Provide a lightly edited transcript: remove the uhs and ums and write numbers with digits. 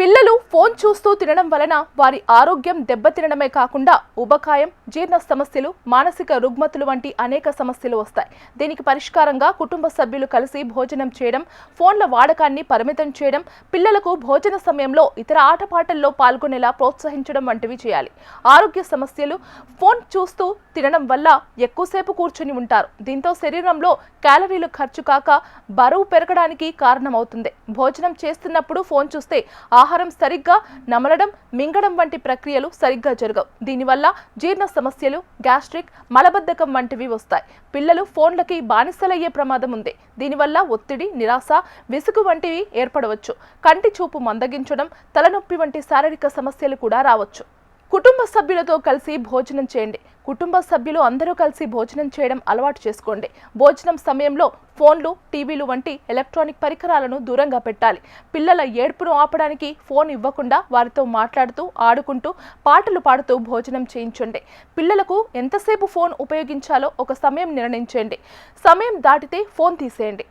పిల్లలు ఫోన్ చూస్తూ తినడం వలన వారి ఆరోగ్యం దెబ్బతినడమే కాకుండా ఉబకాయం, జీర్ణ సమస్యలు, మానసిక రుగ్మతలు వంటి అనేక సమస్యలు వస్తాయి. దీనికి పరిష్కారంగా కుటుంబ సభ్యులు కలిసి భోజనం చేయడం, ఫోన్ల వాడకాన్ని పరిమితం చేయడం, పిల్లలకు భోజన సమయంలో ఇతర ఆటపాటల్లో పాల్గొనేలా ప్రోత్సహించడం వంటివి చేయాలి. ఆరోగ్య సమస్యలు ఫోన్ చూస్తూ తినడం వల్ల ఎక్కువసేపు కూర్చుని ఉంటారు. దీంతో శరీరంలో క్యాలరీలు ఖర్చు కాక బరువు పెరగడానికి కారణమవుతుంది. భోజనం చేస్తున్నప్పుడు ఫోన్ చూస్తే ఆహారం సరిగ్గా నమలడం, మింగడం వంటి ప్రక్రియలు సరిగ్గా జరగవు. దీనివల్ల జీర్ణ సమస్యలు, గ్యాస్ట్రిక్, మలబద్ధకం వంటివి వస్తాయి. పిల్లలు ఫోన్లకి బానిసలయ్యే ప్రమాదం ఉంది. దీనివల్ల ఒత్తిడి, నిరాశ, విసుగు వంటివి ఏర్పడవచ్చు. కంటి చూపు మందగించడం, తలనొప్పి వంటి శారీరక సమస్యలు కూడా రావచ్చు. కుటుంబ సభ్యులతో కలిసి భోజనం చేయండి. కుటుంబ సభ్యులు అందరూ కలిసి భోజనం చేయడం అలవాటు చేసుకోండి. భోజనం సమయంలో ఫోన్లు, టీవీలు వంటి ఎలక్ట్రానిక్ పరికరాలను దూరంగా పెట్టాలి. పిల్లల ఏడుపును ఆపడానికి ఫోన్ ఇవ్వకుండా వారితో మాట్లాడుతూ, ఆడుకుంటూ, పాటలు పాడుతూ భోజనం చేయించండి. పిల్లలకు ఎంతసేపు ఫోన్ ఉపయోగించాలో ఒక సమయం నిర్ణయించండి. సమయం దాటితే ఫోన్ తీసేయండి.